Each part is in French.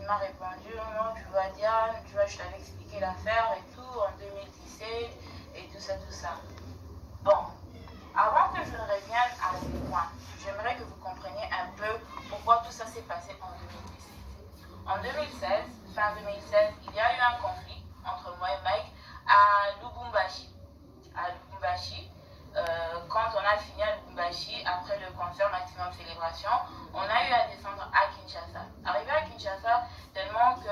m'a répondu, non, tu vois Diane, tu vois, je t'avais expliqué l'affaire et tout, en 2017, et tout ça. Bon, avant que je ne revienne à ce point, j'aimerais que vous compreniez un peu pourquoi tout ça s'est passé en 2017. En 2016, fin 2016, il y a eu un conflit entre moi et Mike à Lubumbashi. Quand on a fini à Lubumbashi, après le concert Maximum Célébration, on a eu à descendre à Kinshasa. Arrivé à Kinshasa, tellement que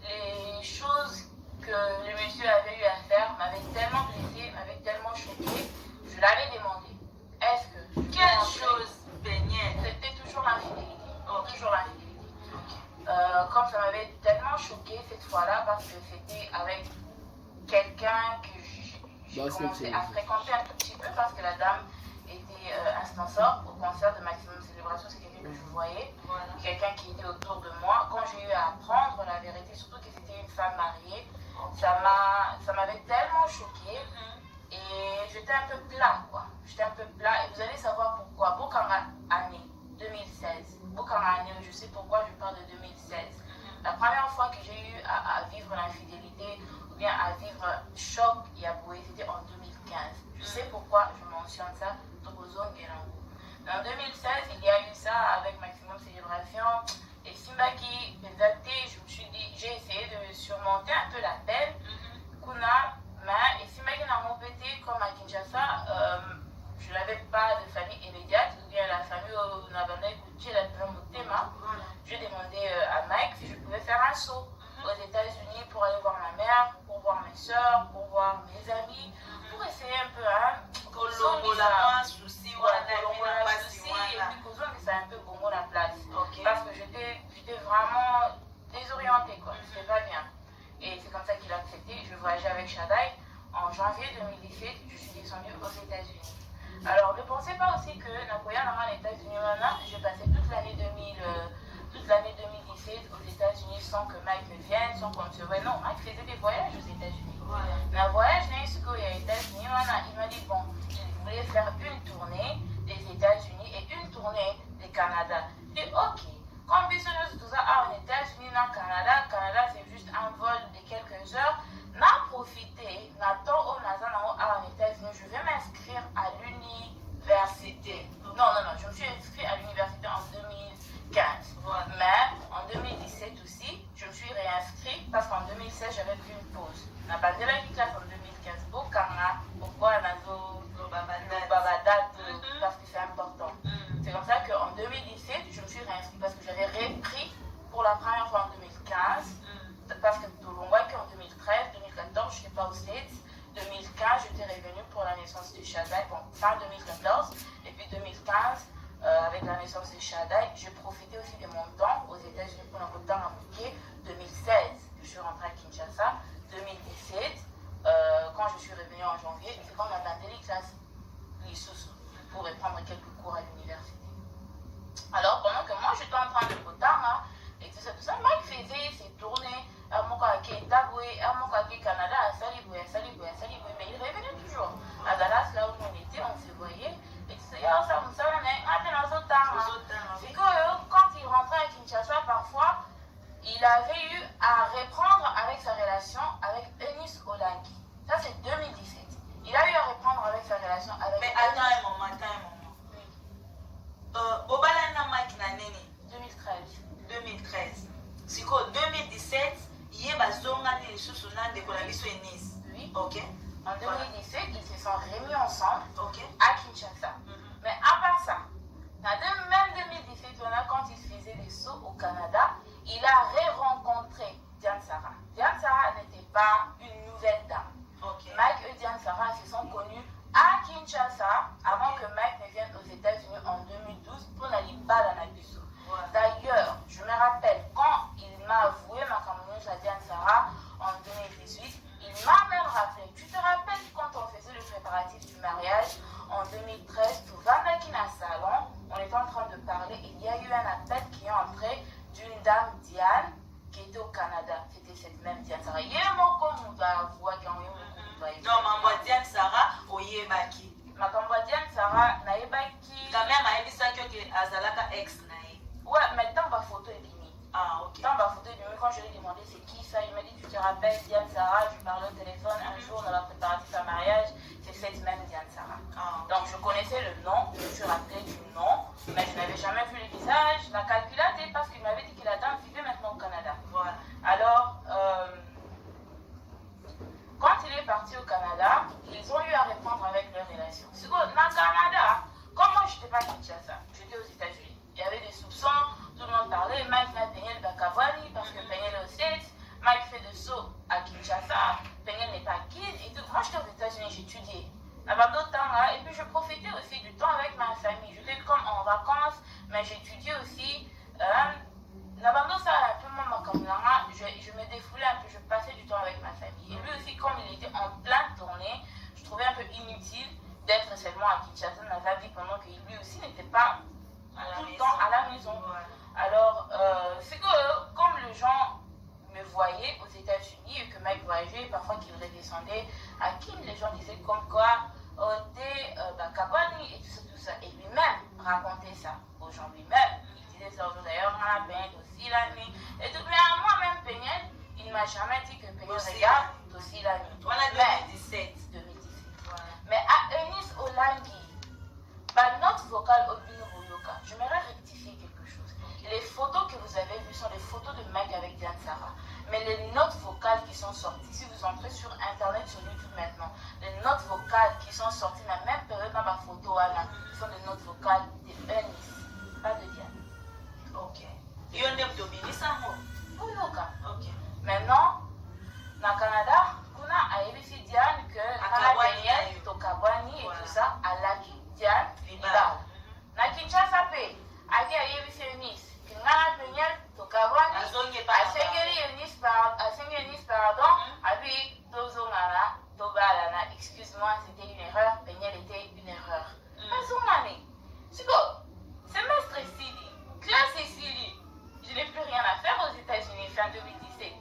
les choses que le monsieur avait eu à faire m'avaient tellement blessé, m'avaient tellement choqué, je l'avais demandé. Est-ce que... Quelle chose baignait? C'était toujours l'infidélité. Okay. Toujours l'infidélité. Comme ça m'avait tellement choqué cette fois-là, parce que c'était avec quelqu'un que j'ai commencé à fréquenter un tout petit peu, parce que la dame était un sponsor au concert de Maximum Célébration, c'est quelqu'un que je voyais, voilà. Quelqu'un qui était autour de moi. Quand j'ai eu à apprendre la vérité, surtout que c'était une femme mariée, ça m'avait tellement choquée, et j'étais un peu plat, quoi. J'étais un peu plat, et vous allez savoir pourquoi. Bokanga année 2016. Bokanga année, je sais pourquoi je parle de 2016. La première fois que j'ai eu à vivre l'infidélité, ou bien à vivre choc et aboué, c'était en 2015. Je sais pourquoi je mentionne ça, en 2016, il y a eu ça avec Maximum Célébration, et Simbaki, je me suis dit, j'ai essayé de surmonter un peu la peine, Kuna, et Simbaki n'a pas pété comme à Kinshasa, je n'avais pas de famille immédiate, ou bien la famille au Nabanda Kouchi, la Motema. J'ai demandé à Mike si je pouvais faire un saut aux États-Unis pour aller voir ma mère, pour voir mes soeurs, pour voir mes amis, pour essayer un peu, hein, un peu bongo la place. Okay. Parce que j'étais vraiment désorientée, quoi. Je ne pas bien. Et c'est comme ça qu'il a accepté. Je voyageais avec Shadai. En janvier 2017, je suis descendue aux États-Unis. Alors, ne pensez pas aussi que Nakoya Nara aux États-Unis, j'ai passé toute l'année 2017 aux États-Unis sans que Mike ne vienne, sans qu'on ne se voie. Non, Mike faisait des voyages aux États-Unis. Voilà. Mais un voyage, aux États-Unis, il m'a dit, bon, je voulais faire une tournée des États-Unis et une tournée du Canada. J'ai dit, ok, comme business tout ça aux États-Unis, dans le Canada, c'est juste un vol de quelques heures. N'a profité, n'attends au Nazan aux États-Unis, je vais m'inscrire à l'université. Non, je me suis inscrite à l'université en 2015. Voilà. Mais en 2017 aussi, je me suis réinscrite parce qu'en 2016, j'avais pris une pause. La bandera qui classe en 2015, pourquoi Nazo, Babadat, parce que c'est important. C'est comme ça qu'en 2017, je me suis réinscrite parce que j'avais repris pour la première fois en 2015. Parce que en 2013, 2014, je n'étais pas aux States. 2015, j'étais revenue pour la naissance de Shadai. Bon, fin 2014. Et puis 2015, avec la naissance de Shadai, j'ai profité aussi de mon temps aux États-Unis pour un temps à Mouké. 2016, je suis rentrée à Kinshasa. 2017, quand je suis revenue en janvier, c'est quand on a battu les classes pour reprendre quelques cours à l'université. Alors, pendant que moi, j'étais en train de Kotama, et tout ça, Mike faisait ses tournées à Moukaki, Canada, à Saliboué, mais il revenait toujours. À Dallas, là où on était, on se voyait, et tout ça, c'est que quand il rentrait à Kinshasa, parfois, il avait eu à reprendre avec sa relation avec Eunice Olangi. Ça, c'est 2017. Il a eu à reprendre avec sa relation avec... Mais attends un moment. Oui. Obalana Mike Nanene. 2013. C'est quoi 2017, il y a des choses de Colabiso et Nice. Oui. Ok. En 2017, ils se sont remis ensemble à Kinshasa. Mm-hmm. Mais à part ça, même 2017, quand il faisait des sauts au Canada, il a re-rencontré Diane Sarah. Diane Sarah n'était pas une nouvelle dame. Okay. Mike et Diane Sarah se sont connus à Kinshasa avant que Mike ne vienne aux États-Unis en 2012 pour la Libala Nabiso. Voilà. D'ailleurs, je me rappelle quand il m'a avoué ma camerounaise à Diane Sarah en 2018, il m'a même rappelé. Tu te rappelles quand on faisait le préparatif du mariage en 2013, tout va dans un salon, on était en train de parler, et il y a eu un appel qui est entré d'une dame Diane qui était au Canada. C'était cette même Diane Sarah. Il y a un mot comme on va voir qui non, maman Diane Sarah, Oyebaki. Ma campagne Diane Sarah, Naïbaki. Quand même, elle dit ça que Azalaka ex naï. Ouais, mais dans ma photo est finie. Ah, ok. Dans rappelle Diane Sarah, je parlais au téléphone un jour dans la préparatif à mariage, c'est cette même Diane Sarah. Donc je connaissais le nom, je me suis rappelé du nom, mais je n'avais jamais vu le visage. La calculate parce qu'il m'avait dit que la dame vivait maintenant au Canada. Voilà. Alors, quand il est parti au Canada, ils ont eu à répondre avec leur relation. C'est quoi, dans le Canada, comme moi je n'étais pas à Kinshasa, j'étais aux États-Unis. Il y avait des soupçons, tout le monde parlait, Mike m'a peigné le Bakabwani parce que peigné le States, Mike fait de saut à Kinshasa, peigné n'est pas kid et tout. Moi j'étais aux États-Unis, j'étudiais. Avant d'autres temps là, et puis je profitais aussi du temps avec ma famille. J'étais comme en vacances, mais j'étudiais aussi. Avant ça, je me défoulais un peu, je passais du temps avec ma famille. Et lui aussi, comme il était en pleine tournée, je trouvais un peu inutile d'être seulement à Kinshasa dans la vie pendant que lui aussi n'était pas tout le temps à la maison. Ouais. Alors, c'est que comme les gens me voyaient aux États-Unis et que Mike voyageait, parfois qu'il redescendait à Kim, les gens disaient comme quoi, t'es Bakabwani et tout ça. Et lui-même racontait ça aux gens lui-même. Il disait ça aux gens d'ailleurs, on a peigné aussi la nuit. Et tout, mais à moi-même, Peignet, il ne m'a jamais dit que Peignet regarde aussi la nuit. Voilà, 2017. 2017. Voilà. Mais à Eunice Olangui, ma note vocale Obino Boyoka, j'aimerais rectifier quelque chose. Les photos que vous avez vues sont les photos de Mike avec Diane Sarah. Mais les notes vocales qui sont sorties, si vous entrez sur Internet, sur YouTube maintenant, les notes vocales qui sont sorties, la même période dans ma photo, Anna, sont des notes vocales de Eunice, pas de Diane. Ok. Et on est dominé ça, moi? Boyoka. Ok. Maintenant, dans le Canada, on a ABC Diane que Kanabeniel, Tokabwani et tout ça, à Laki Diane, Libal. Na Kinshasa P, Aki ABC Eunice, Kanabeniel, Tokabwani, Asengeli Eunice, pardon, Abi Tozongana, Tobalana, excuse-moi, c'était une erreur, Peniel était une erreur. Azongani, c'est quoi? Semestre Sili, classe Sili, je n'ai plus rien à faire aux États-Unis fin 2017.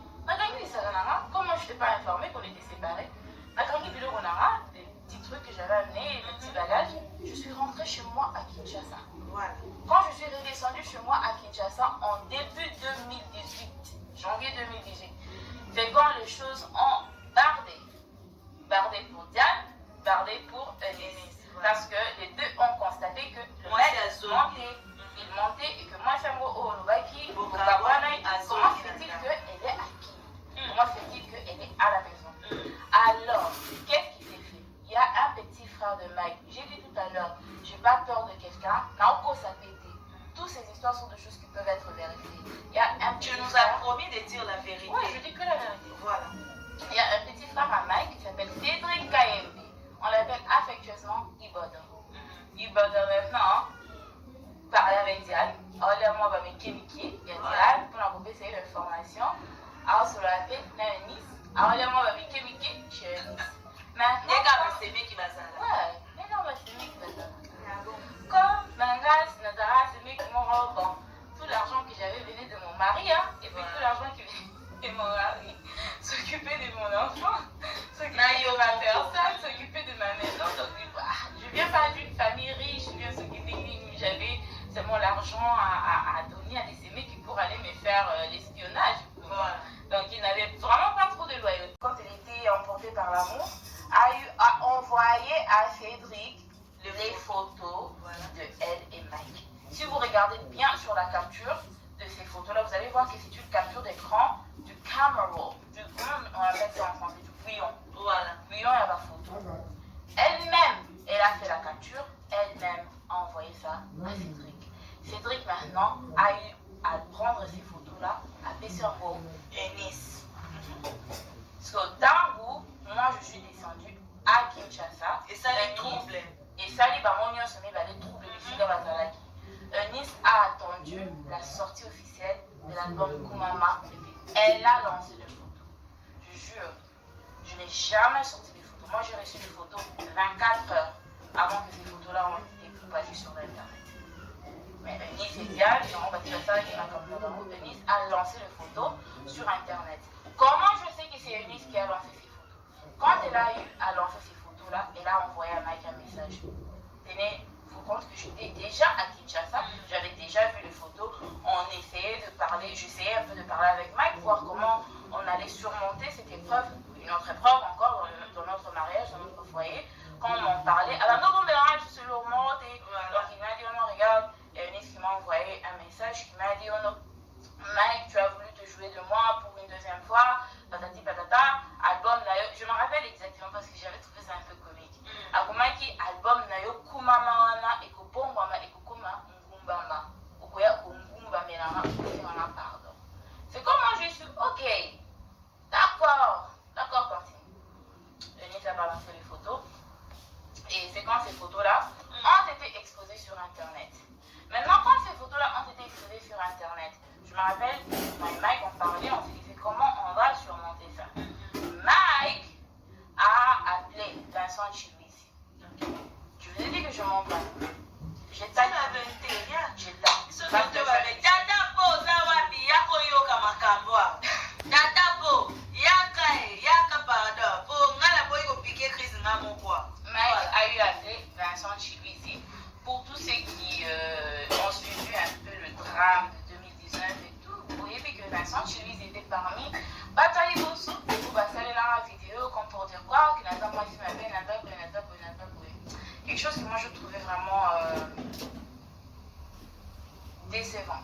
Comme moi je n'étais pas informée qu'on était séparés, des petits trucs que j'avais amenés, des petits bagages, je suis rentrée chez moi à Kinshasa. Voilà. Quand je suis redescendue chez moi à Kinshasa en début 2018, janvier 2018, c'est quand les choses ont bardé. Bardé pour Diane, bardé pour Eunice. Parce que les deux ont constaté que le mec montait et que moi, c'est moi, au Lubaki, au Kabwana, comment fait-il qu'elle est à qui? Comment fait-il qu'elle est à la maison? Alors, qu'est-ce qui s'est fait? Il y a un petit frère de Mike. J'ai dit tout à l'heure, je n'ai pas peur de quelqu'un. Naoko s'est pété. Toutes ces histoires sont des choses qui peuvent être vérifiées. Il y a un petit Tu nous frère. as promis de dire la vérité. Oui, je dis que la vérité. Voilà. Il y a un petit frère à Mike qui s'appelle Cédric Kayembe. On l'appelle affectueusement Ibodo. Ibodo maintenant parlait avec Diane. Alors, moi, je vais me kémiquer. Il y a Diane pour l'envoyer ces informations. Alors, sur la tête, il y a Nice. Alors, moi, je vais me kémiquer chez Nice. Maintenant, les gars, c'est mieux qui va ça. Ouais, les gars, c'est mieux qui va ça. Comme Mangas, Nazara, c'est mieux qui m'ont bon. Tout l'argent que j'avais venait de mon mari, hein, et puis tout l'argent qui venait de mon mari. S'occuper de mon enfant, s'occuper de ma personne, s'occuper de ma maison. Donc, je viens pas d'une famille riche, je viens s'occuper j'avais seulement l'argent à donner à des amis qui pourraient aller me faire l'espionnage. Voilà. Donc, il n'avait vraiment pas trop de loyauté. Quand il était emporté par l'amour, a envoyé à Cédric les photos de elle et Mike. Si vous regardez bien sur la capture de ces photos-là, vous allez voir que c'est une capture d'écran du camera roll, on appelle ça en français, du bouillon. Voilà, bouillon et la photo. Elle-même, elle a fait la capture, elle-même a envoyé ça à Cédric. Cédric maintenant a eu à prendre ces photos-là, à baisser en haut et Nice. Parce que d'un bout, moi je suis descendue à Kinshasa. Et ça les trouble. Et ça les bamonions se met les troubles de Figa Bazalaki. Nice a attendu la sortie officielle de l'album Kumama. Elle a lancé les photos. Je jure, je n'ai jamais sorti des photos. Moi j'ai reçu des photos 24 heures avant que ces photos-là ont été propagées sur Internet. Mais Nice et Diane, Nice a lancé les photos sur Internet. Comment je sais que c'est Eunice qui a lancé ces photos? Quand elle a eu à lancer ces photos-là, elle a envoyé à Mike un message. Tenez-vous compte que j'étais déjà à Kinshasa, j'avais déjà vu les photos, on essayait de parler, j'essayais un peu de parler avec Mike, voir comment on allait surmonter ces message qui m'a dit, oh non, Mike, tu as voulu te jouer de moi pour une deuxième fois, patati patata, album nayo, je me rappelle exactement parce que j'avais trouvé ça un peu comique. Akomaki album nayo kumama wana ekopongwama ekokoma ngumbama, okoya kongumbamelanga okofingana pardon. C'est comme moi je suis, ok, d'accord, continue. Denise a balancé les photos et c'est quand ces photos-là ont été exposées sur internet. Maintenant, quand ces photos-là ont été exposées sur internet, je me rappelle, Mike, on parlait, on se disait comment on va surmonter ça. Mike a appelé Vincent Chibuisi. Je vous ai dit que je m'en vais. J'ai tapé. J'ai Mike a eu appelé Vincent Chibuisi. Pour tous ceux qui ont suivi un peu le drame de 2019 et tout, vous voyez que Vincent Chibuisi était parmi Bataille Bosso. Vous basez là la vidéo comme pour dire quoi, que Nathan moi ici m'avait quelque chose que moi je trouvais vraiment décevant.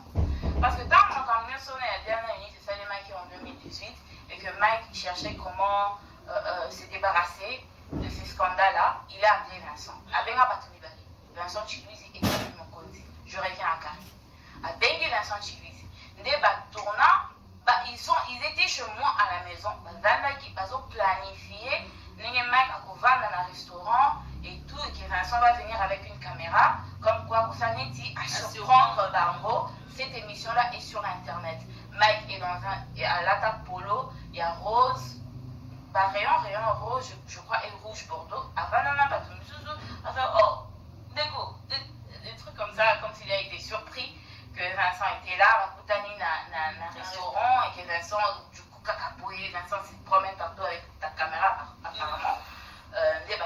Parce que dans mon campagne sur la dernière unité, c'est ça les Mike en 2018 et que Mike cherchait comment se débarrasser de ces scandales-là, il a appelé Vincent. Abenga Batumibali. Vincent Chibuisi est de mon côté. Je reviens à Carré. Abenga Vincent Chibuisi. Ils étaient chez moi à la maison. Ils ont planifié. Mike a couvert dans un restaurant et tout. Et que Vincent va venir avec une caméra. Comme quoi, pour ça, à surprendre Bango. Cette émission-là est sur internet. Mike est à l'Ata Polo. Il y a Rose. Rayon rose, je crois, et rouge Bordeaux. Avant, des trucs comme ça, comme s'il a été surpris que Vincent était là, Koutani dans un restaurant, et que Vincent, du coup, Kakapoué, Vincent se promène partout avec ta caméra, apparemment.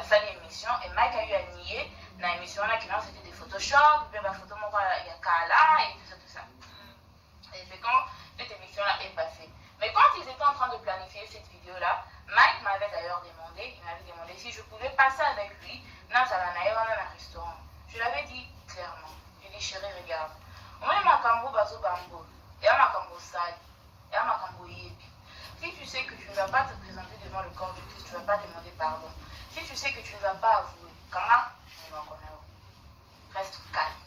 Ça, l'émission, et Mike a eu à nier dans l'émission là, qui c'était des Photoshop, puis ma photo, il y a Kala, et tout ça. Et c'est quand cette émission là est passée. Mais quand ils étaient en train de planifier cette vidéo là, Mike m'avait d'ailleurs demandé, si je pouvais passer avec lui dans un restaurant. Je l'avais dit clairement. Je lui ai dit, chérie, regarde. On m'a dit, Makambo, Bazo, Bambo. Et à Makambo, Sali. Et à Makambo, Yebi. Si tu sais que tu ne vas pas te présenter devant le corps du Christ, tu ne vas pas demander pardon. Si tu sais que tu ne vas pas avouer, comment reste calme.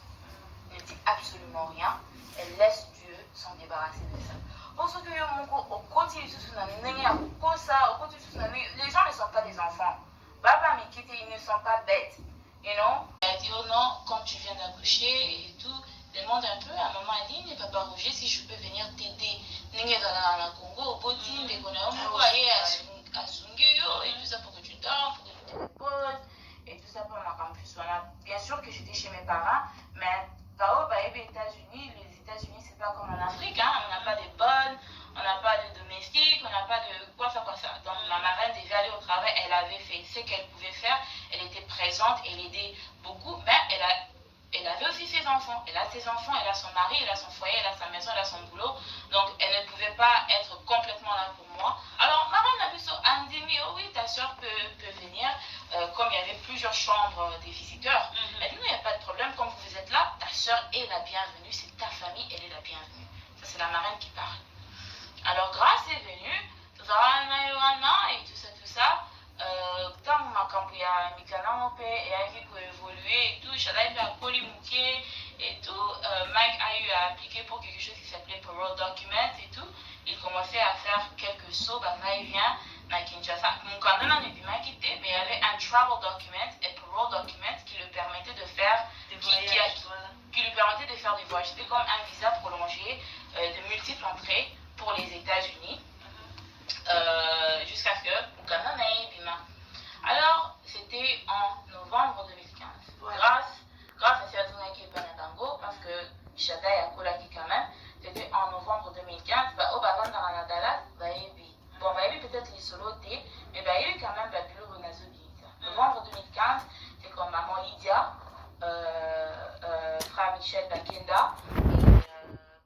Ne dis absolument rien et laisse Dieu s'en débarrasser de ça. Parce que les gens ne sont pas des enfants. Baba Mikiti, ils ne sont pas bêtes. You know? Elle a dit, oh non, quand tu viens d'accoucher et tout, demande un peu à maman Aline et papa Roger si je peux venir t'aider. Ninge dans la Congo, au Poti, mais qu'on a un peu à Sunguyo et tout ça pour que tu dors, pour que tu te reposes et tout ça pour ma campus. Bien sûr que j'étais chez mes parents, mais par les États-Unis, c'est pas comme en Afrique, hein? On n'a pas de bonnes, on n'a pas de domestique, on n'a pas de quoi ça. Donc ma marraine déjà allée au travail, elle avait fait ce qu'elle pouvait faire, elle était présente, elle aidait beaucoup, mais elle avait aussi ses enfants. Elle a ses enfants, elle a son mari, elle a son foyer, elle a sa maison, elle a son boulot. Donc elle ne pouvait pas être complètement là pour moi. Alors marraine a vu ça, elle me dit, mais oh oui, ta soeur peut venir, comme il y avait plusieurs chambres des visiteurs. Elle dit, non, il n'y a pas de problème, comme vous êtes là, ta soeur est la bienvenue, c'est ta famille, elle est la bienvenue. Ça, c'est la marraine qui parle. Alors Grâce est venue, et tout ça. Tant ma cambuya mikana mope et a vu évoluer et tout, Shadai a polimouqué et tout. Mike a eu à appliquer pour quelque chose qui s'appelait parole document et tout. Il commençait à faire quelques sauts, va-et-vient, à Kinshasa. Mon candidat n'est plus quitté, mais il y avait un travel document et parole document qui lui permettait de faire qui lui permettait de faire des voyages. C'était comme un visa prolongé de multiples entrées pour les États-Unis. Jusqu'à ce que Ghana n'ait Bima. Alors, c'était en novembre 2015. Ouais. Grâce à Siadouna qui est Panadango, parce que Shada et Akolaki quand même, c'était en novembre 2015. Au Bavan dans la Dallas, Baébi. Bon, Baébi peut-être les solotés, mais Baébi quand même, Baébi Renazo Biza. Novembre 2015, c'est comme maman Lydia, frère Michel Bakenda, et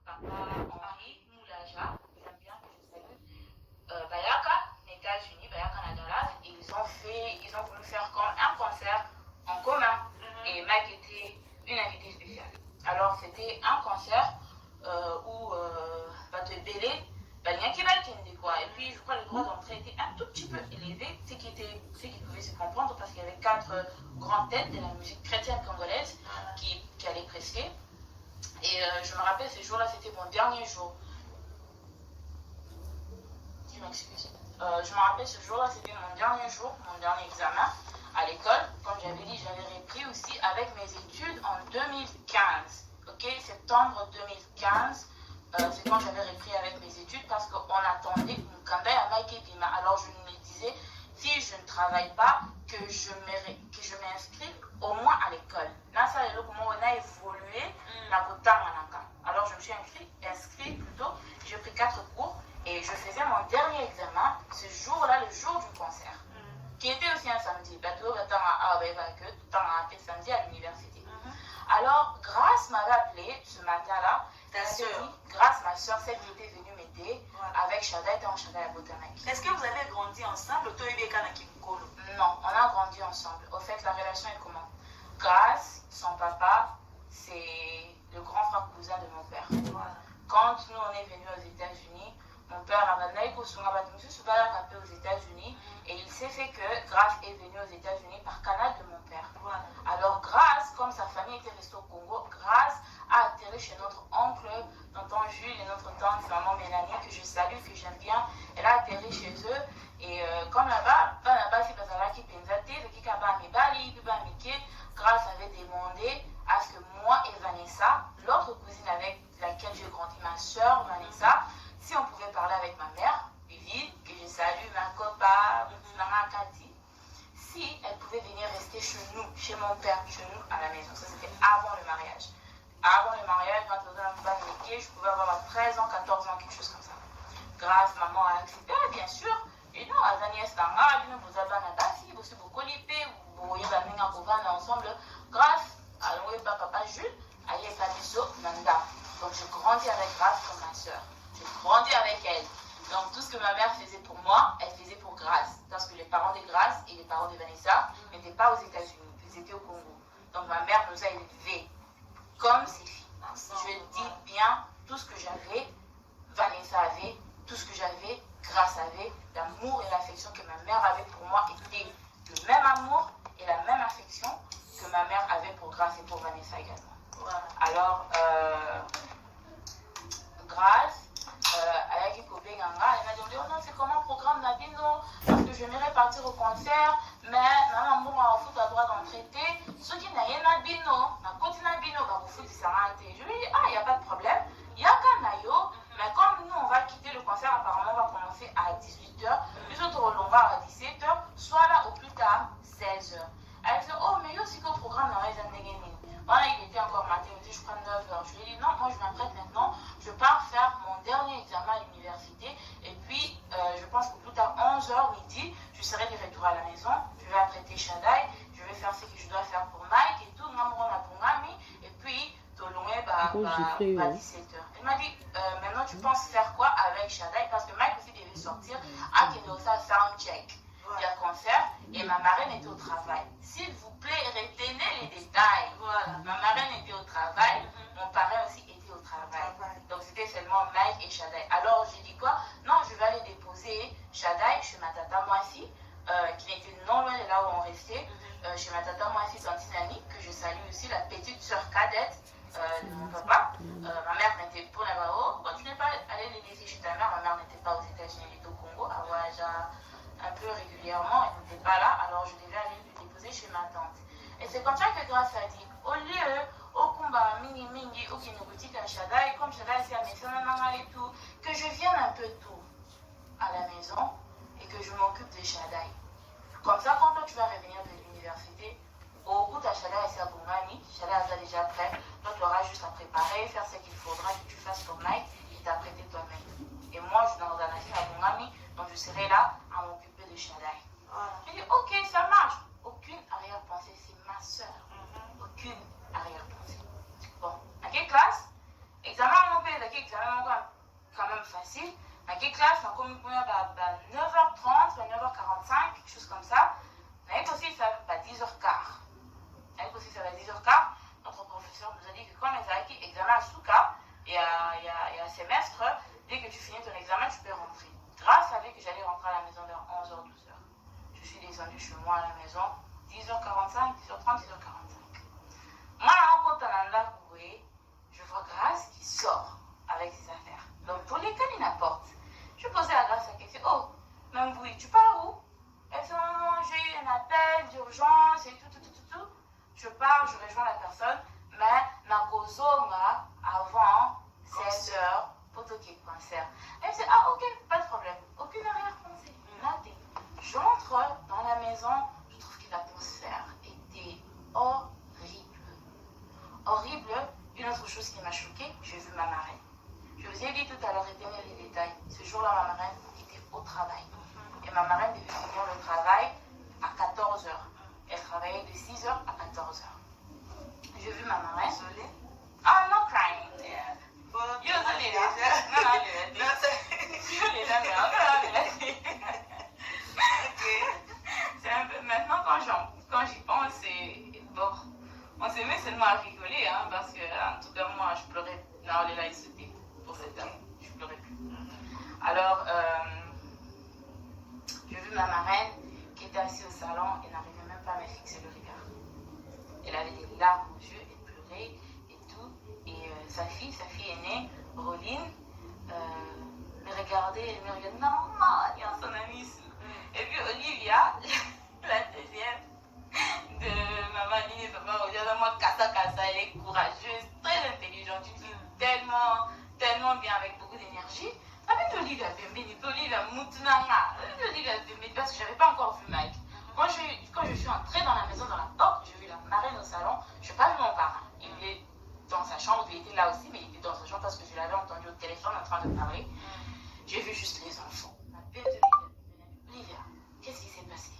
papa Henri Moulaja. Bayaka, les États-Unis, Bayaka Nadalas, et ils ont voulu faire comme un concert en commun. Et Mike était une invitée spéciale. Alors c'était un concert où va te béler, qui va quoi. Et puis je crois que le droit d'entrée était un tout petit peu élevé, ce qui pouvait se comprendre parce qu'il y avait 4 grandes têtes de la musique chrétienne congolaise qui allaient prêcher. Et je me rappelle ce jour-là, c'était mon dernier jour. Je m'excuse. Je me rappelle ce jour-là, c'était mon dernier jour, mon dernier examen à l'école. Comme j'avais dit, j'avais repris aussi avec mes études en 2015. Ok, septembre 2015, c'est quand j'avais repris avec mes études parce qu'on attendait Mukanda à Mike Pima. Alors je me disais, si je ne travaille pas, que je m'inscrive au moins à l'école. Là, ça est comment on a évolué la Manaka. Alors je me suis inscrit plutôt, j'ai pris 4 cours et je faisais mon dernier examen ce jour-là, le jour du concert, qui était aussi un samedi. Samedi à l'université. Alors, Grâce m'avait appelé ce matin-là. Ta soeur. Grâce, ma soeur, celle qui était venue m'aider avec Shadai dans Shadai à Botamaki. Est-ce que vous avez grandi ensemble ou Non, on a grandi ensemble. Au fait, la relation est comment? Grâce, son papa, c'est le grand frère cousin de mon père. Voilà. Quand nous, on est venus aux États-Unis, mon père a amené aux États-Unis et il s'est fait que Grâce est venue aux États-Unis par canal de mon père. Voilà. Alors Grâce, comme sa famille était restée au Congo, Grâce a atterri chez notre oncle, tonton Jules et notre tante, maman Mélanie, que je salue, que j'aime bien. Elle a atterri chez eux et comme là-bas, Grâce avait demandé à ce que moi et Vanessa, l'autre cousine avec laquelle j'ai grandi, ma soeur Vanessa, si on pouvait parler avec ma mère, Vivi, que je salue, ma copain, Kati, si elle pouvait venir rester chez nous, chez mon père, chez nous à la maison. Ça, c'était avant le mariage. Avant le mariage, quand je pouvais avoir 13 ans, 14 ans, quelque chose comme ça. Grâce, maman a accepté, bien sûr. Et non, à Agnès Tanga, vous avez un adassi, vous avez beaucoup lipé, vous voyez la main ensemble. Grâce à papa Jules, à Yekamiso Nanda. Donc, je grandis avec Grâce comme ma soeur. J'ai grandi avec elle. Donc tout ce que ma mère faisait pour moi, elle faisait pour Grâce. Parce que les parents de Grâce et les parents de Vanessa n'étaient pas aux États-Unis, ils étaient au Congo. Donc ma mère nous a élevés comme ses filles. Je dis bien, tout ce que j'avais, Vanessa avait, tout ce que j'avais, Grâce avait, l'amour et l'affection que ma mère avait pour moi était le même amour et la même affection que ma mère avait pour Grâce et pour Vanessa également. Voilà. Alors, Grâce, elle m'a demandé, oh non, c'est comment le programme Nabino, parce que j'aimerais partir au concert, mais maman m'a foot à droit d'en traiter. Ce qui n'a rien Nabino, ma côté Nabino, va vous foutre ça. Je lui ai dit, ah, il n'y a pas de problème, il y a qu'un Nayo, mais comme nous, on va quitter le concert, apparemment, on va commencer à 18h, les autres, on va à 17h, soit là au plus tard, 16h. Elle dit, oh, mais il y a aussi qu'au programme dans les années. Voilà, il était encore matin, je crois 9h. Je lui ai dit, non, moi je m'apprête maintenant, je pars faire mon dernier examen à l'université. Et puis, je pense que plus tard, 11h midi, je serai de retour à la maison. Je vais apprêter Shadai, je vais faire ce que je dois faire pour Mike et tout. Et puis, Tolongé, 17h. Elle m'a dit, maintenant tu penses faire quoi avec Shadai? Parce que Mike aussi devait sortir à Kenosa Soundcheck. Il y a concert et ma marraine était au travail. S'il vous plaît, retenez les détails. Voilà. Ma marraine était au travail, mon parrain aussi était au travail. Donc c'était seulement Mike et Shadai. Alors j'ai dit quoi? Non, je vais aller déposer Shadai chez ma tata Moissi, qui était non loin de là où on restait, chez ma tata Moissi Tantinani, que je salue aussi, la petite soeur cadette de mon papa. Ma mère n'était pas là-bas. Quand tu n'es pas allé les laisser chez ta mère, ma mère n'était pas aux États-Unis, elle était au Congo, à Ouaja. Un peu régulièrement, elle n'était pas là, alors je devais aller le déposer chez ma tante. Et c'est comme ça que Grâce a dit, au lieu, au combat, mingi, au kinoboutique à Shadai, comme Shadai c'est à Messana et tout, que je vienne un peu tôt à la maison et que je m'occupe de Shadai. Comme ça, quand toi tu vas revenir de l'université, au bout de Shadai c'est à Bungani, Shadai est déjà prêt, donc tu auras juste à préparer, faire ce qu'il faudra que tu fasses pour Mike et t'apprêter toi-même. Et moi, je suis dans un asile à Bungani, donc je serai là à m'occuper de Shadai. Je dis, ok, ça marche. Aucune arrière-pensée, c'est ma soeur. Aucune arrière-pensée. Bon, à quelle classe? Examen mon père, examen quand même facile. À quelle classe? On a commis 9h30, 9h45, quelque chose comme ça. Avec aussi, ça va 10h15. Avec aussi, ça va 10h15. Notre professeur nous a dit que quand les examens à Souka, il y a chez moi à la maison, 10h45, 10h30, 10h45. Moi, quand on a là, je vois Grâce qui sort avec ses affaires. Donc, pour lesquelles il n'apporte. Je posais à Grâce la question, oh, même oui, tu pars où? Elle dit, non, j'ai eu un appel d'urgence et tout. Je pars, je rejoins la personne, mais Nakozonga avant 16h pour tout qui est concert. Elle me dit, ah ok, pas de problème, aucune arrière-pensée, nothing. J'entre dans la maison, je trouve que l'atmosphère était horrible. Horrible. Une autre chose qui m'a choquée, j'ai vu ma marraine. Je vous ai dit tout à l'heure, retenez les détails. Ce jour-là, ma marraine était au travail. Et ma marraine devait finir le travail à 14h. Elle travaillait de 6h à 14h. J'ai vu ma marraine. Désolée. Ah, no crying. Usually, c'est un peu, maintenant quand j'y pense, c'est bon. On s'est mis seulement à rigoler, hein, parce que en tout cas moi je pleurais. Non, elle est là, il sautait pour cette dame. Je pleurais plus. Alors, j'ai vu ma marraine qui était assise au salon et n'arrivait même pas à me fixer le regard. Elle avait des larmes aux yeux, elle pleurait et tout. Et sa fille aînée, Roline, me regardait, elle me regardait, non, il y a son amie ici. Et puis Olivia, la deuxième de maman Aline et papa Olivia, moi, Kassa, elle est courageuse, très intelligente, tu dis tellement bien, avec beaucoup d'énergie. Avec Olivia Bembeni, Olivia Moutunanga, Olivia Bembeni, parce que je n'avais pas encore vu Mike. Quand je suis entrée dans la maison, dans la porte, j'ai vu la marraine au salon, je n'ai pas vu mon parrain. Il est dans sa chambre, il était là aussi, mais il était dans sa chambre parce que je l'avais entendu au téléphone en train de parler. J'ai vu juste les enfants. Ma belle de Olivia, qu'est-ce qui s'est passé?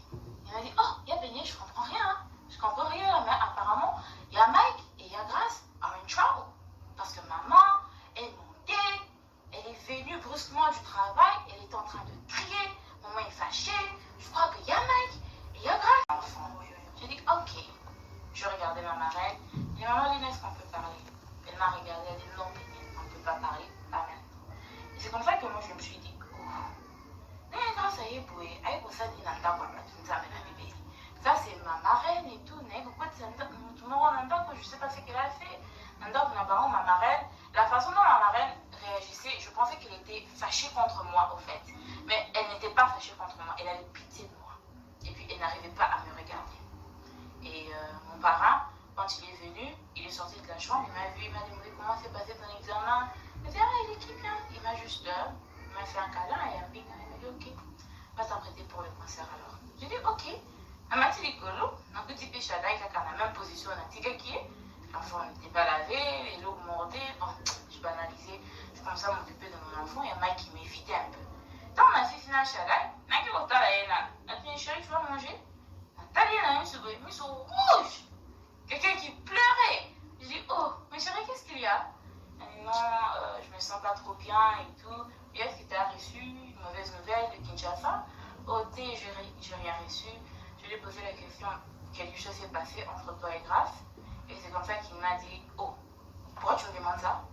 Il m'a dit, oh, il y a Beignet, je comprends rien. Hein. Je comprends rien, mais apparemment, il y a Mike et il y a Grace are in trouble. Parce que maman est montée, elle est venue brusquement du travail, elle est en train de crier, maman est fâchée, je crois qu'il y a Mike et il y a Grace. Enfant, j'ai dit, ok. Je regardais ma marraine, et maman dit, est-ce qu'on peut parler? Elle m'a regardé, elle dit, non, on ne peut pas parler, pas maintenant. Et c'est comme ça que moi je me suis dit, ça c'est ma marraine et tout, je sais pas ce qu'elle a fait. Ma marraine, la façon dont ma marraine réagissait, je pensais qu'elle était fâchée contre moi au fait. Mais elle n'était pas fâchée contre moi, elle avait pitié de moi. Et puis elle n'arrivait pas à me regarder. Et mon parrain, quand il est venu, il est sorti de la chambre, il m'a vu, il m'a demandé comment s'est passé ton examen. Il m'a dit, ah, il est qui bien? Il m'a juste il m'a fait un câlin et un big. Il m'a dit, ok, va t'apprêter pour le concert alors. J'ai dit, ok. Elle m'a dit, rigolo, un petit peu chadaï, qui a la même position, on a dit qui est. L'enfant n'était pas lavé, les loups mordaient. Bon, je banalisais, je commençais à m'occuper de mon enfant, il y a Mike qui m'évitait un peu. Quand ma fille finit à chadaï, n'a qu'à voir la haine. Elle dit, chérie, tu vas manger? Nathalie, elle a mis sur rouge. Quelqu'un qui pleurait. Je dis, oh, mais chérie, qu'est-ce qu'il y a? Elle dit, non, je me sens pas trop bien et tout. Et est-ce que tu as reçu une mauvaise nouvelle de Kinshasa? Oh, j'ai rien reçu. Je lui ai posé la question, quelque chose s'est passé entre toi et Grace? Et c'est comme ça qu'il m'a dit, oh, pourquoi tu me demandes ça?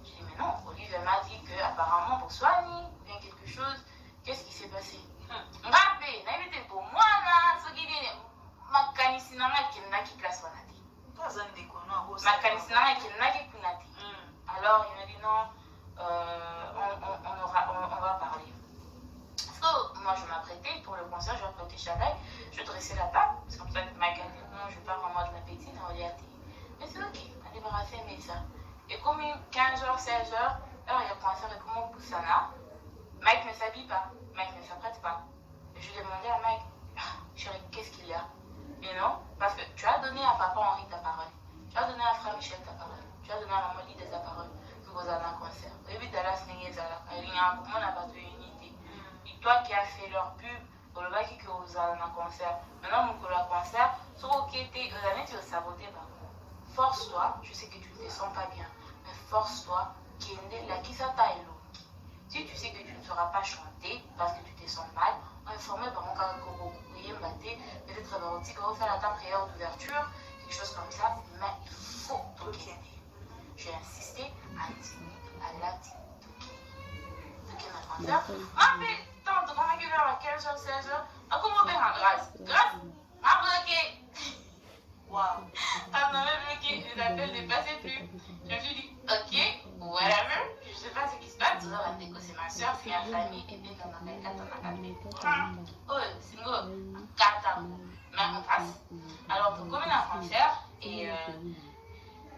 Je dis, mais non, Olivier m'a dit qu'apparemment pour soigner, ou bien quelque chose, qu'est-ce qui s'est passé? Rappé, n'a été pour moi, là, ce qui dit, ma canisinanga qui n'a qui classe wanati. Ma canisinanga qui n'a qui kunati. Alors il m'a dit non, on va parler. So, moi je m'apprêtais pour le concert, je m'apprêtais Chadaï, je dressais la table, c'est comme ça que Mike a dit non, je pars en mode l'appétit, on va mais c'est ok, on a débarrassé mais ça. Et comme 15h, 16h, heure il y a concert et comment Poussana, Mike ne s'habille pas, Mike ne s'apprête pas. Et je demandais à Mike, chérie, qu'est-ce qu'il y a? Et non, parce que tu as donné à papa Henri ta parole, tu as donné à frère Michel ta parole, tu as donné à maman Lydie ta parole, que vous avez un concert. Et puis Dallas Nengezala, il y a un moment n'a pas de unité. Et toi qui as fait leur pub, pour le bac que vous avez un concert, maintenant vous avez un concert, sur ok, vous avez tu saboté par contre. Force-toi, je sais que tu ne te sens pas bien, mais force-toi, si tu sais que tu ne sauras pas chanter parce que tu te sens mal, informé par mon cas peut-être faire la prière d'ouverture, quelque chose comme ça, mais il faut toquer. J'ai insisté à la toquer ma concert. Ma fille, tant que vers 15h, 16h, à comment faire en grâce? Grâce ne le dépassait plus. Je me suis dit, ok, whatever, je sais pas ce qui se passe. C'est ma soeur, c'est ma famille, et puis oh, c'est une carte même en face. Alors, pour comme une frontière, et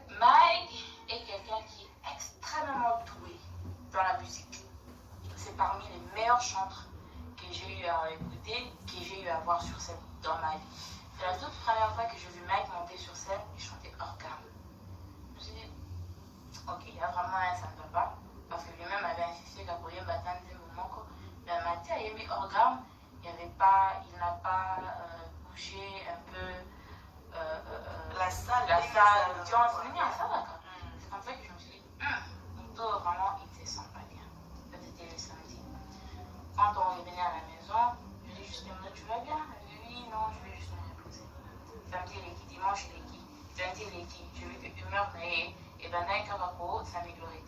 Mike est quelqu'un qui est extrêmement doué dans la musique. C'est parmi les meilleurs chanteurs que j'ai eu à écouter, que j'ai eu à voir sur scène dans ma vie. C'est la toute première fois que j'ai vu Mike monter sur scène et chanter hors gamme. Je me suis dit, ok, il y a vraiment un ça ne va pas, parce que lui-même avait insisté qu'à Koyen Batan, c'est le moment que la matière a mis hors gamme, il n'a pas bougé un peu la salle, l'audience, c'est comme ça que je me suis dit, Nito vraiment il se sent pas bien. C'était le samedi. Quand on revenait à la maison, je dis juste, tu vas bien? Je dis oui, non, je vais juste me reposer. Samedi il est qui, dimanche il est qui, lundi il est qui. Je veux que humeur et ben d'un caractère s'améliorer.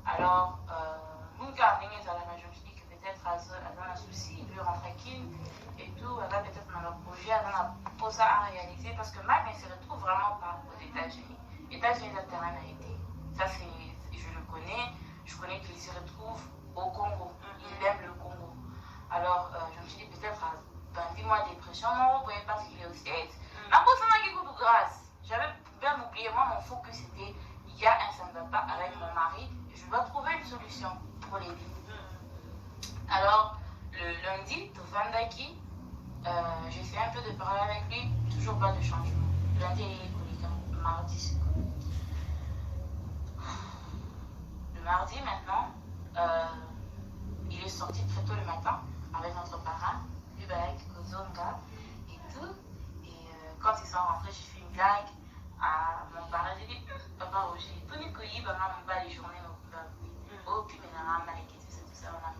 Alors, mon gardien est à la maison, je me suis dit que peut-être elle a un souci, lui rentrer tranquille et tout, elle a peut-être un projet, elle a posé à réaliser parce que Mac ne se retrouve vraiment pas aux États-Unis. Les États-Unis, le terrain a été. Ça, je le connais. Je connais qu'il se retrouve au Congo. Il aime le Congo. Alors, je me suis dit peut-être, dis-moi dépression, non, vous voyez parce qu'il est aux States. Mais pour ça, il y a grâce. J'avais bien oublié, moi, mon focus c'était il y a un ça ne va pas avec mon mari. Je dois trouver une solution pour l'aider. Alors, le lundi, Vandaki, j'essaie un peu de parler avec lui, toujours pas de changement. Lundi, il est mardi, c'est quoi? Le mardi maintenant, il est sorti très tôt le matin avec notre parrain, Hubert, Kozonga et tout. Et quand ils sont rentrés, j'ai fait une blague à mon parrain. J'ai dit, papa Roger, tout n'est que il va m'en les journées, oh, puis maintenant, tout ça, on a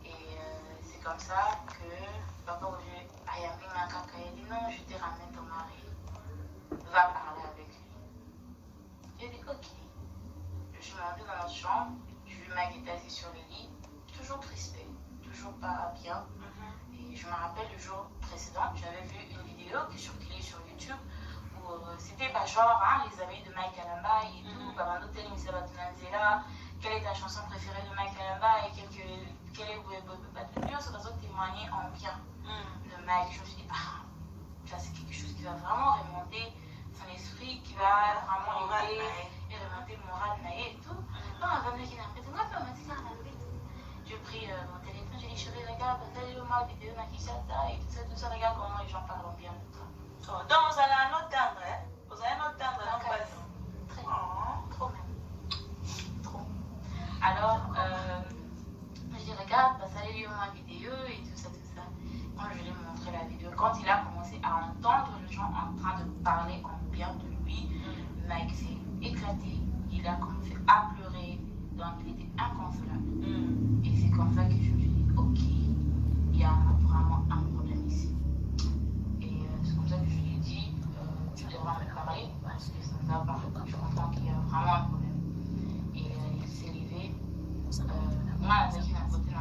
et c'est comme ça que papa Roger a appris ma caca et dit non, je te ramène ton mari, va parler avec lui. J'ai dit ok. Je suis montée dans notre chambre, j'ai vu Mike était assis sur le lit, toujours crispé, toujours pas bien. Et je me rappelle le jour précédent, j'avais vu une vidéo qui circulait sur YouTube où c'était pas genre les amis de Mike Kalamba et tout, Babando Telim Sabatunanzela, quelle est ta chanson préférée de Mike Kalamba et quel est le témoigner en bien de Mike. Je me suis dit, ça c'est quelque chose qui va vraiment remonter son esprit, qui va vraiment aider et remonter le moral et tout. J'ai pris mon téléphone, j'ai dit chérie, regarde, ma vidéo, ma Kishata et tout ça, regarde comment les gens parlent bien de toi. Donc vous allez un autre tendre, hein? Vous allez un autre tendre dans le ballon. Très, trop même. Trop. Alors, je dis regarde, ça allait lui ma vidéo et tout ça. Quand je lui ai montré la vidéo, quand il a commencé à entendre les gens en train de parler en bien de lui, Mike s'est éclaté, il a commencé à pleurer, donc il était inconsolable. Et c'est comme ça que je me suis dit, ok, il y a vraiment un problème ici. Et c'est comme ça que je lui ai dit, tu devrais me parler, parce que ça ne va pas, je comprends qu'il y a vraiment un problème. Et il s'est levé, moi, avec une côté,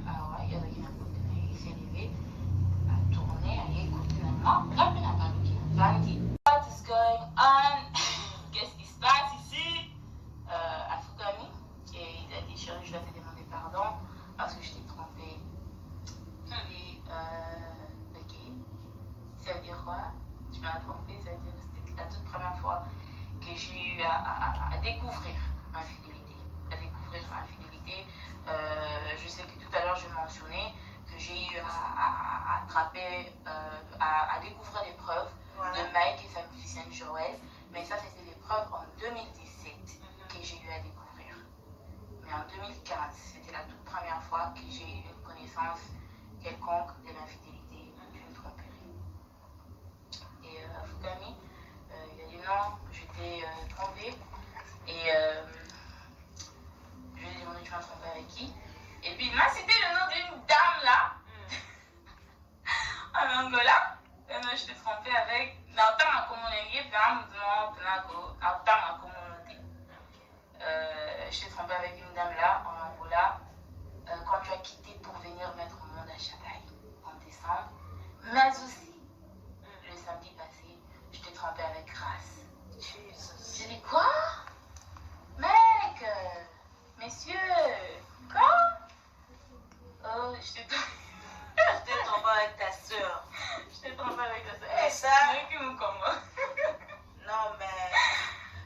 alors il y avait une côté, il s'est levé, a tourné, a écouté, what is going on? Qu'est-ce qui se passe ici? À Fukami, et il a dit chérie, je dois te demander pardon parce que je t'ai trompé. Je lui ai dit ok, ça veut dire quoi? Tu m'as trompé, ça veut dire que c'était la toute première fois que j'ai eu à découvrir ma fidélité. Je sais que tout à l'heure je mentionnais que j'ai eu à attraper, à découvrir les preuves de Mike et sa musicienne Joël, mais ça c'était des preuves en 2017 que j'ai eu à découvrir. Mais en 2015, c'était la toute première fois que j'ai eu une connaissance quelconque de l'infidélité d'une tromperie. Et Fukami, il a dit non, j'étais trompée. Et je lui ai demandé tu m'as trompé avec qui? Et puis il m'a cité le nom d'une dame là, en Angola. Je t'ai trompé avec Nautama Komunengi, je t'ai trompé avec une dame là, en Angola, quand tu as quitté pour venir mettre au monde à Chagaï en décembre. Mais aussi, le samedi passé, je t'ai trompé trompé avec Grâce. Jesus. Je dis quoi? Mec, messieurs, quoi? Oh, je t'ai tombé avec ta soeur. Je t'ai trompé avec ta soeur. Et ça? Non, mais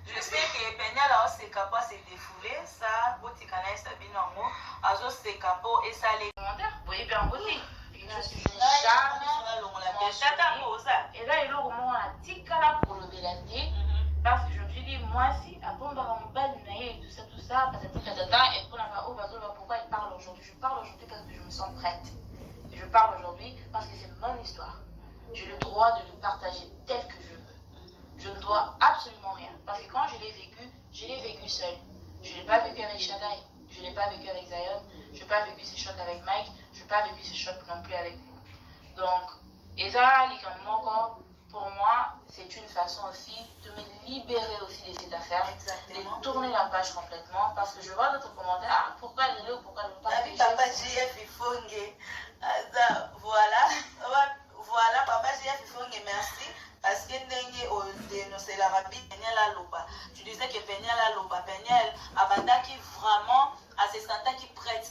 je sais que Penia là, c'est capable de se défouler. Ça, Botikana et Sabine en haut. Alors, c'est capable et ça les. Vous voyez bien en beauté. Quelque chose que je n'ai jamais mentionné. Et là, il a au moins un petit cas pour le bélaté. Parce que je me suis dit, moi, si, à bon, et tout ça, patata, et pourquoi il parle aujourd'hui? Je parle aujourd'hui parce que je me sens prête. Je parle aujourd'hui parce que c'est mon histoire. J'ai le droit de le partager tel que je veux. Je ne dois absolument rien. Parce que quand je l'ai vécu seule. Je ne l'ai pas vécu avec Shaddai. Je ne l'ai pas vécu avec Zion. Je n'ai pas vécu ces chocs avec Mike. Je n'ai pas vécu ces chocs non plus avec vous. Donc, et ça, pour moi, c'est une façon aussi de me libérer aussi de cette affaire. Exactement. De tourner la page complètement. Parce que je vois d'autres commentaires. Ah, pourquoi il est là? Pourquoi il ne pas? Papa JF Ifongue. Voilà, papa JF Ifongue, merci. Parce que c'est la rapide, Peniel Loba. Tu disais que Peniel Loba, Peniel, Abanda qui vraiment, à ce santa qui prête,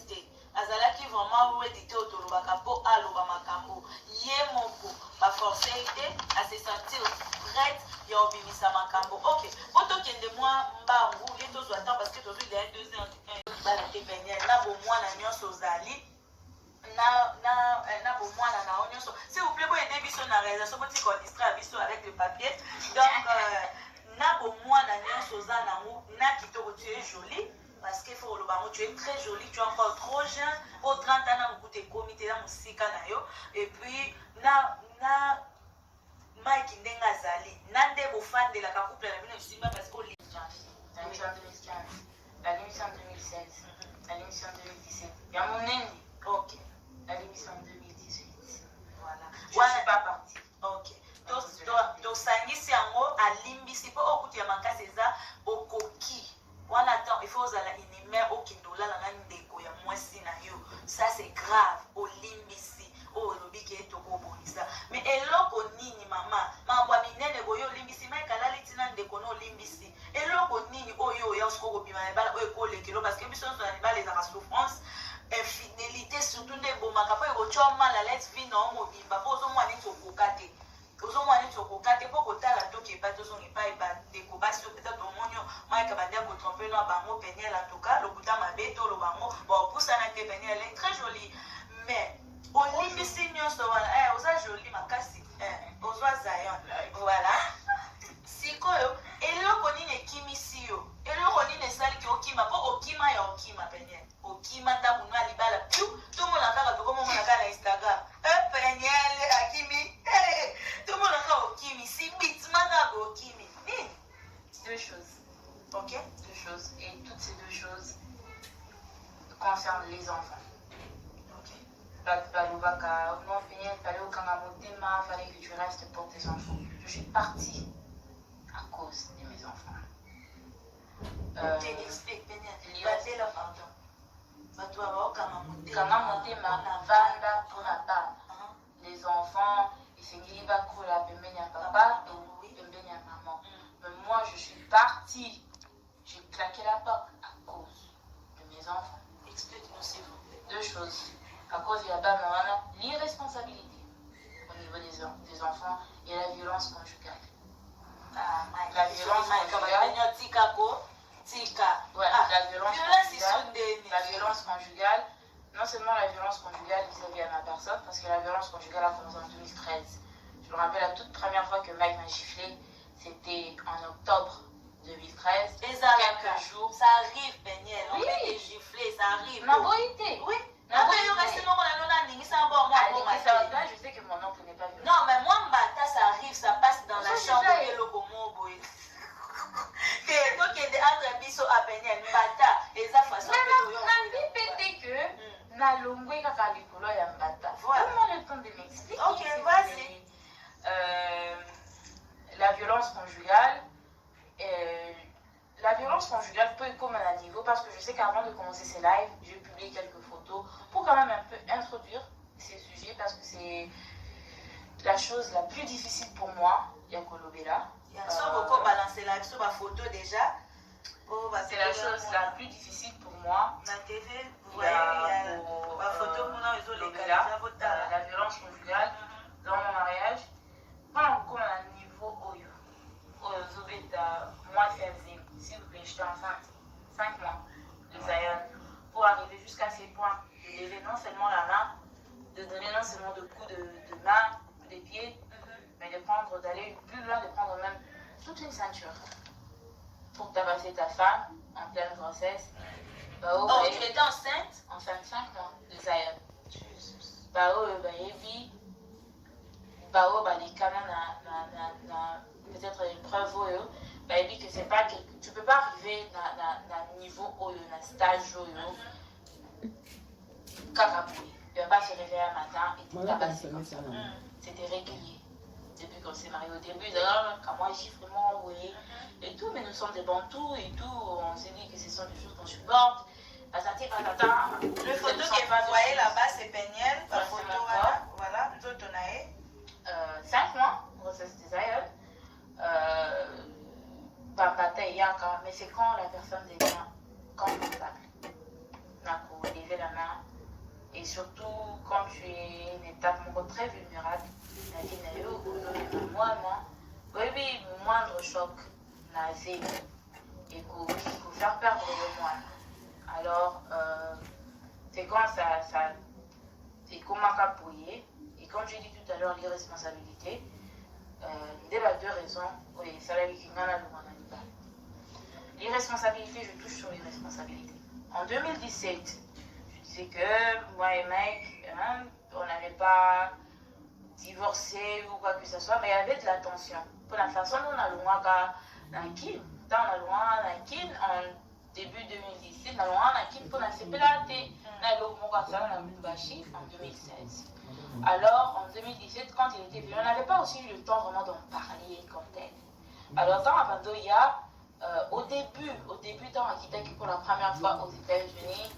Azala qui vraiment édité au Tolobaka pour Aloba Makambo. Yemoko, pas forcé, à se sentir prête, il y a Obimisa Makambo. Ok, autant qu'il y ait de moi, Mbangou, les deux attendent parce que tu as eu des 2 ans, Peniel, là, au moins, la nuance aux alliés. Na bomwana na onyoso s'il vous plaît, aider biso na réalisation pour qu'on distraire biso avec le papier. Donc na bomwana nyonso za nango na kitoko, tu es jolie parce qu'il faut le bango, tu es très jolie, tu es encore trop jeune au 30 ans na beaucoup de comité na musika na yo. Et puis na Mike ndenga zali na ndebo fan de la couple la bino simba parce que la l'émission 2015, la l'émission 2016, la l'émission 2017. Il y a mon ennemi. Ok. À l'émission 2018. Voilà. Je ne suis pas partie. Ok. Donc, sangisi yango alimbisi po okuti ya makasi eza okoki. Wana attend, il faut osala inime okindola na ndeko ya mwasi na yo. Ça c'est grave. Olimbisi. Oh, lobi ke toko bonisa. Mais eloko nini mama? Mambwa minene boyo limbisi mai kalali tina ndeko no limbisi. Eloko nini oyo ya skoko bima bala oyo ko lekelo parce que biso so na bala za souffrance. Infidélité surtout des bomaka po eko mal à l'aise vie na mobimba po zo mwana tokokate ozo mwana tokokate po kotala toki pa to zongi pa ba deko basi peut-être au monyo maika badia ko tromper na bango Peniel en tout cas lokuta mabeto lo bango bon pour ça na te Peniel est très jolie mais olimbisi nyonso wana oza jolie makasi ozwa Zion voilà sikoyo eloko nini ekimisi yo eloko nini esali ki okima po okima ya okima Peniel okima nda munu alibala piu tomona kaka tokomona kaka na Instagram Peniel akimi tomona kaka okimi si bitmana ko okimi nini. Deux choses. Ok. Deux choses. Et toutes ces deux choses concernent les enfants. Ok. Non, Peniel, fallait au Kangamotema, fallait que tu restes pour tes enfants. Je suis partie à cause de mes enfants. Explique Peniel. Batela pardon. Les enfants, ils se disent la pembeni à papa et pembeni à maman. Mais moi, je suis partie. J'ai claqué la porte à cause de mes enfants. Explique-nous s'il vous plaît. Deux choses. À cause de l'irresponsabilité au niveau des enfants et la violence conjugale. La violence conjugale. Ouais, la violence conjugale, non seulement la violence conjugale vis-à-vis de ma personne, parce que la violence conjugale a commencé en 2013. Je me rappelle la toute première fois que Mike m'a giflé, c'était en octobre 2013. Et ça, quelques jours. Ça arrive, Peniel. On fait des giflets, ça arrive. Ma beauté. Oui. Je sais que mon oncle n'est pas venu. Non, mais moi, Mbata, ça arrive, ça passe dans la chambre de l'Okomo. Donc, il y a des autres bisous à Peniel. Mbata, et ça façon. Mais que na longwe kaka likolo ya Mbata. Comment le temps de m'expliquer? Ok, vas-y. La violence conjugale. La violence conjugale peut être comme à un niveau parce que je sais qu'avant de commencer ces lives, j'ai publié quelques photos pour quand même un peu introduire ces sujets parce que c'est la chose la plus difficile pour moi Yakolobela. So beaucoup balancer la sur ma photo déjà. C'est la chose la plus difficile pour moi. La TV, vous voyez, il y a la photo, la violence conjugale dans mon mariage. Pendant qu'on a un niveau Oyo, moi s'il vous plaît, j'étais enceinte, 5 mois de Zion, pour arriver jusqu'à ces points, de lever non seulement la main, de donner non seulement de coups de main, des pieds, mais d'aller plus loin, de prendre même toute une ceinture pour tabasser ta femme en pleine grossesse. Tu étais enceinte? Enceinte 5 mois de Zion. Jesus. Les canons peut-être une preuve que c'est pas tu peux pas arriver dans niveau dans stage kakaboui. Tu vas pas se réveiller un matin et te tabasser comme ça. C'était régulier. Depuis qu'on s'est mariés au début, d'ailleurs, quand moi j'ai vraiment envoyé et tout, mais nous sommes des bantous et tout, on s'est dit que ce sont des choses qu'on supporte. Patati patata. Le photo que vous voyez là-bas, c'est Peniel. La photo, voilà, Zotonae. 5 mois, grossesse des aïeuls. Mais c'est quand la personne devient confortable. Pour lever la main. Et surtout quand tu es une étape très vulnérable. Oui, moindre choc, naser, et pour faire perdre le moine. Alors, c'est quand ça c'est comme un capouillé. Et comme j'ai dit tout à l'heure, l'irresponsabilité, il y a 2 raisons. Oui, ça l'a dit l'irresponsabilité, je touche sur l'irresponsabilité. En 2017, je disais que moi et Mike, on n'avait pas divorcé ou quoi que ce soit, mais il y avait de la tension. Pour la façon dont on a loin en début 2017, on a loin pour la CPLAT, en 2016. Alors, en 2017, quand il était venu, on n'avait pas aussi eu le temps vraiment d'en parler comme tel. Alors, dans Abandoya, au début, quand on a quitté pour la première fois aux États-Unis,